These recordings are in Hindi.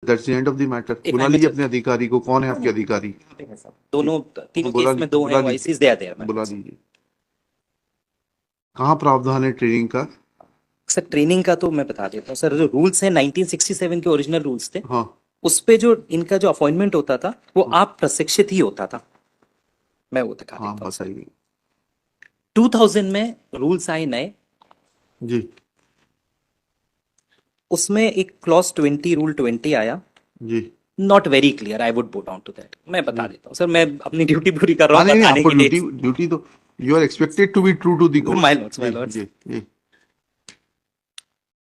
That's the end of the matter. एक बुला लाइन में लीजिए चल अपने अधिकारी को, कौन है आपके अधिकारी? दोनों तीनों बुला केस में दो बुला हैं लीजिए, वाइसीज, दे आर देयर। बुला लीजिए। कहाँ प्रावधान है ट्रेनिंग का? सर ट्रेनिंग का तो मैं बता देता हूँ सर, जो रूल्स हैं 1967 के ओरिजिनल रूल्स थे, हाँ उस पे जो इनका जो अपॉइंटमेंट होता था वो हाँ आप प्रशिक्षित ही होता था। मैं वो दिखा हाँ, देता हूँ सर। बताइए 2000 में रूल्स आए नए, जी उसमें एक क्लॉज 20 रूल 20 आया। जी not very clear, I would go down to that. मैं बता जी। देता हूँ सर, मैं अपनी ड्यूटी पूरी कर रहा हाँ हूँ नहीं नहीं, बताने आपको की ड्यूटी, डेट्स। ड्यूटी तो you are expected to be true to the my course. Lords, my जी लॉर्ड्स। जी जी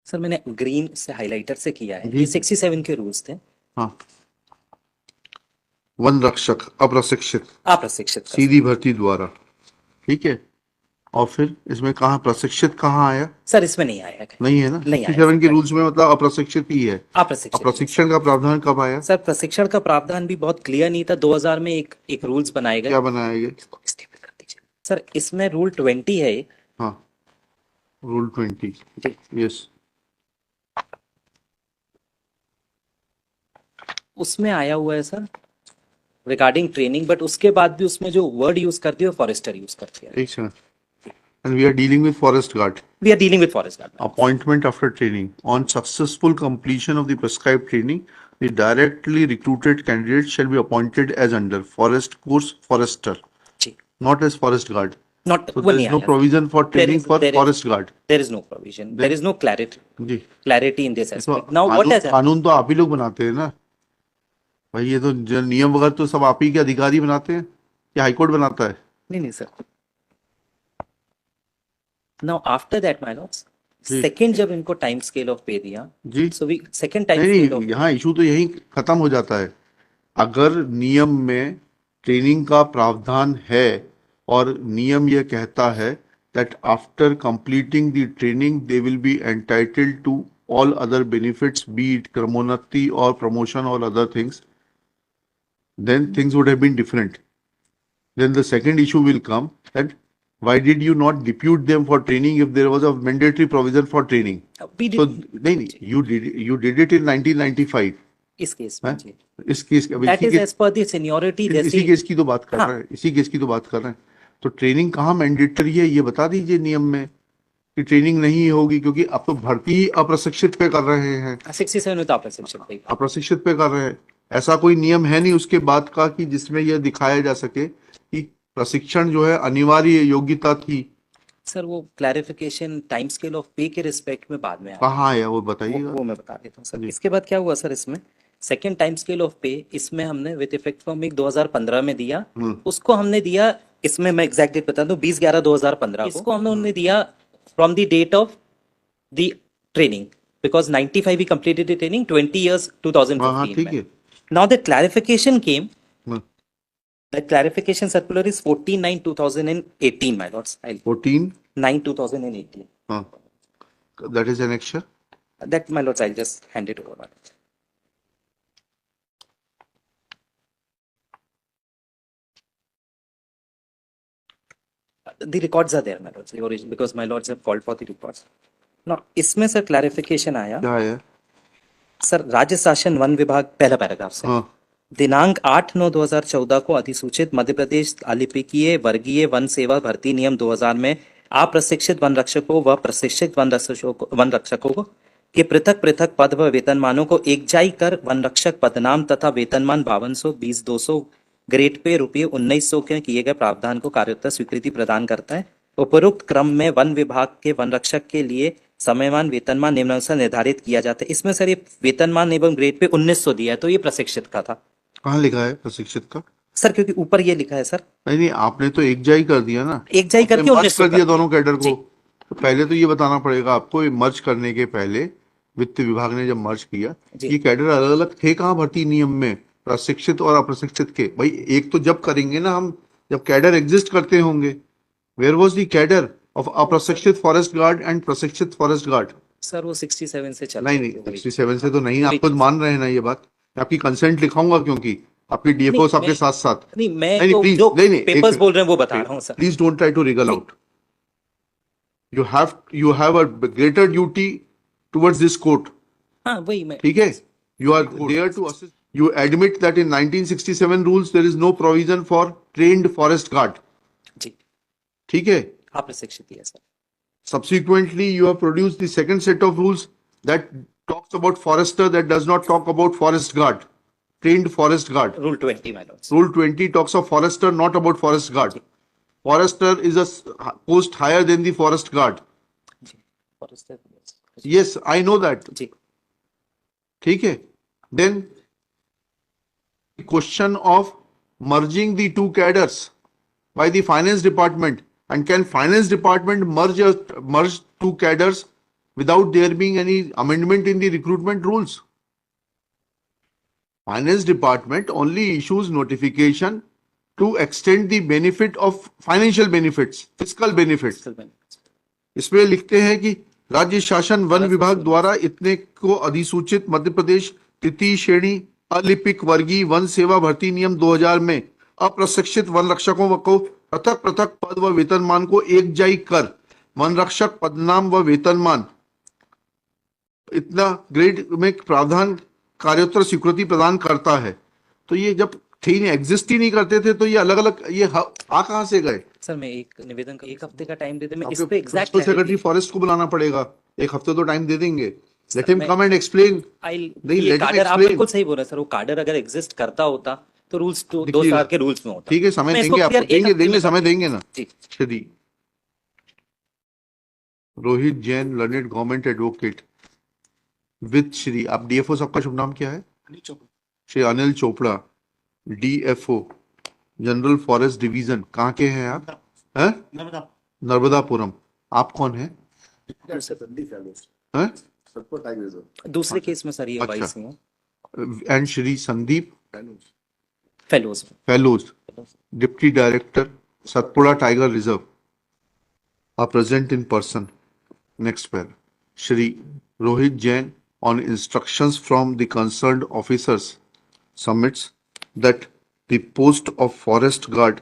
सर मैंने ग्रीन से हाइलाइटर से किया है, जी। ये 67 के रूल्स थे। हाँ, वन रक्षक अप्रशिक्षित अप्रशिक्षित का सीधी भर्ती द्वारा, ठीक है। और फिर इसमें कहाँ प्रशिक्षित कहाँ आया? सर इसमें नहीं आया है। नहीं है ना, नहीं आया 67 के सर, रूल्स में मतलब अप्रशिक्षित ही है। अप्रशिक्षित ही है सर। अप्रशिक्षण का प्रावधान कब आया? सर प्रशिक्षण का प्रावधान भी बहुत क्लियर नहीं था। 2000 में एक रूल्स बनाए गए। क्या बनाया ये? इसको स्टेबल कर दीजिए सर। इसमें रूल 20 है ये। हाँ, रूल 20, जी, यस। उसमें आया हुआ है सर रिगार्डिंग ट्रेनिंग, बट उसके बाद भी उसमें जो वर्ड यूज करती है फॉरेस्टर यूज करती है। एक second, and we are dealing with forest guard. We are dealing with forest guard. Appointment after training. On successful completion of the prescribed training, the directly recruited candidate shall be appointed as under forest course forester, जी, not as forest guard. Not So वो there नहीं is no आया। provision for training for forest guard. There is no provision, there is no जी, क्लैरिटी इन दिस तो एस्पेक्ट। नाउ व्हाट कानून हैज कानून तो आप ही लोग बनाते हैं ना भाई, ये तो नियम वगैरह तो सब आप ही के अधिकारी बनाते हैं या हाईकोर्ट बनाता है? नहीं नहीं सर। Now after that my lords, जी सेकंड जब इनको टाइम स्केल ऑफ पे दिया, जी। सो वी सेकंड टाइम नहीं स्केल नहीं, ऑफ। यहाँ इशू तो यही खत्म हो जाता है। अगर नियम में ट्रेनिंग का प्रावधान है और नियम यह कहता है that after completing the training they will be entitled to all other benefits, be it क्रमोन्नति or promotion or other things, then things would have been different. Then the second issue will come that why did you not depute them for training if there was a mandatory provision for training? So नहीं, you did it in 1995. इस केस में हैं? जी, इस case that is as per the seniority. इसी जैसी केस की तो बात कर हाँ, रहे हैं, इसी केस की तो बात कर रहे हैं। तो ट्रेनिंग कहाँ मैंडेटरी है ये बता दीजिए नियम में कि ट्रेनिंग नहीं होगी, क्योंकि आप तो भर्ती ही अप्रशिक्षित पे कर रहे हैं। 67 में तो अप्रशिक्षित पे। अप्रशिक्षित पे कर रहे हैं। ऐसा कोई नियम है नहीं उसके बाद का कि जिसमें यह दिखाया जा सके कि प्रशिक्षण जो है अनिवार्य योग्यता थी। सर वो क्लैरिफिकेशन टाइम स्केल ऑफ पे के रिस्पेक्ट में बाद में आया। कहाँ आया वो बताइएगा। वो मैं बता देता हूँ सर। इसके बाद क्या हुआ सर, इसमें सेकेंड टाइम स्केल ऑफ पे, इसमें हमने विद इफेक्ट फ्रॉम 2015 में दिया। उसको हमने दिया, इसमें मैं एग्जैक्ट डेट बता दूं, 20/11/2015 इसको हमने दिया from the date of the training, because 95 ही कंप्लीटेड द ट्रेनिंग, 20 इयर्स हाँ 2015 ठीक है। में। नाउ द क्लैरिफिकेशन केम, हाँ, the clarification circular is 14/9/2018 my Lord's. 14/9/2018 हाँ, that is annexure. that my lords, I'll just hand it over. The records are there, my lords, the origin, because my lords have called for the records. Now इसमें सर क्लैरिफिकेशन आया क्या है? सर, राज्य शासन वन विभाग, पहला पैराग्राफ से, हाँ दिनांक 8/9/2014 को अधिसूचित मध्य प्रदेश अलिपिकीय वर्गीय वन सेवा भर्ती नियम 2000 में अप्रशिक्षित वन रक्षकों व प्रशिक्षित वन रक्षकों के पृथक पृथक पद व वेतनमानों को एकजाई कर वन रक्षक पदनाम तथा वेतनमान 5200, 20200 ग्रेड पे ₹1900 के किए गए प्रावधान को कार्योत्तर स्वीकृति प्रदान करता है। उपरोक्त क्रम में वन विभाग के वन रक्षक के लिए समयमान वेतनमान निम्नानुसार निर्धारित किया जाता है। इसमें सर ये वेतनमान एवं ग्रेड पे 1900 दिया है, तो ये प्रशिक्षित का था। कहाँ लिखा है प्रशिक्षित का? सर क्योंकि ऊपर ये लिखा है सर। नहीं नहीं, आपने तो एक जाई कर दिया ना, एक जाई करके 1900 कर दिया दोनों कैडर जी। को। तो पहले तो ये बताना पड़ेगा आपको, ये मर्ज करने के पहले वित्त विभाग ने जब मर्ज किया, जी। ये कैडर अलग अलग थे कहाँ भर्ती नियम में, प्रशिक्षित और अप्रशिक्षित के? भाई एक तो जब करेंगे ना हम, जब कैडर एग्जिस्ट करते होंगे, where was the cadre of अप्रशिक्षित फॉरेस्ट गार्ड एंड प्रशिक्षित फॉरेस्ट गार्ड? सर वो 67 से चल नहीं नहीं, 67 से तो नहीं। आप खुद मान रहे हैं ना ये बात? मैं आपकी कंसेंट लिखाऊंगा, क्योंकि आपकी डीएफओ आपके साथ साथ। नहीं, मैं नहीं तो प्लीज, जो नहीं पेपर्स बोल रहे हैं वो बता रहा हूँ sir. Please don't try to wriggle out. you have a greater duty towards this court. हाँ वही मैं, ठीक है, You are there to assist. You admit that in 1967 rules there is no provision for trained forest guard. जी, ठीक है. अप्रशिक्षित ही है sir. Subsequently, you have produced the second set of rules that talks about forester, that does not talk about forest guard, trained forest guard. Rule 20, my lords. Rule 20 talks of forester, not about forest guard. Forester is a post higher than the forest guard. जी, forester, yes. Yes, I know that. जी, ठीक है. Then question of merging the two cadres by the finance department, and can finance department merge two cadres without there being any amendment in the recruitment rules? Finance department only issues notification to extend the benefit of financial benefits, fiscal benefits. fiscal benefits. इसमें लिखते हैं कि राज्य शासन वन विभाग द्वारा इतने को अधिसूचित मध्य प्रदेश तृतीय श्रेणी अलिपिक वर्गीय वन सेवा भर्ती नियम 2000 में अप्रशिक्षित वन रक्षकों को पृथक पृथक पद व वेतनमान को एकजाई कर वन रक्षक पदनाम व वेतनमान इतना ग्रेड में प्रावधान कार्योत्तर स्वीकृति प्रदान करता है. तो ये जब थे नहीं, एग्जिस्ट ही नहीं करते थे, तो ये अलग अलग ये आ कहां से गए? सर मैं एक निवेदन का 1 हफ्ते का टाइम दे दे, मैं इस आपके पे एग्जैक्ट प्रिंसिपल सेक्रेटरी फॉरेस्ट को बुलाना पड़ेगा. 1 हफ्ते तो टाइम दे देंगे. Let him come and explain. नहीं, ये let him कार्डर आप explain. बिल्कुल सही बोल रहे हैं सर. वो कार्डर अगर एग्जिस्ट करता होता तो रूल्स दो दिखिएगा. साल के रूल्स में होता. ठीक है, समय मैं इसको देंगे आपको. clear एक हफ्ते देंगे में समय देंगे ना. जी. Shri Rohit Jain, learned government advocate with Shri, आप डीएफओ, सबका शुभ नाम क्या है? Shri Anil Chopra, DFO general forest division. कहाँ के हैं आप? हैं? नर्मदापुरम. आप कौन है? हैं? दूसरे केस में सर ये अच्छा. वाइस हैं and Shri Sandeep fellows. Fellows, deputy director Satpura tiger reserve, are present in person. Next pair. Shri Rohit Jain, on instructions from the concerned officers, submits that the post of forest guard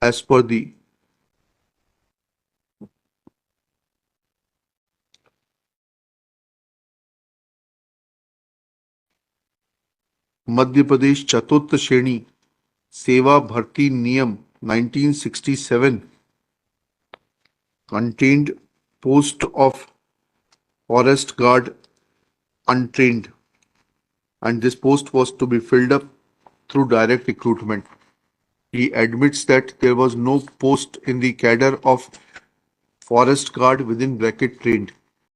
as per the Madhya Pradesh चतुर्थ श्रेणी सेवा भर्ती नियम 1967 contained post of forest guard untrained, and this post was to be filled up through direct recruitment. He admits that there was no post in the cadre of forest guard within bracket trained.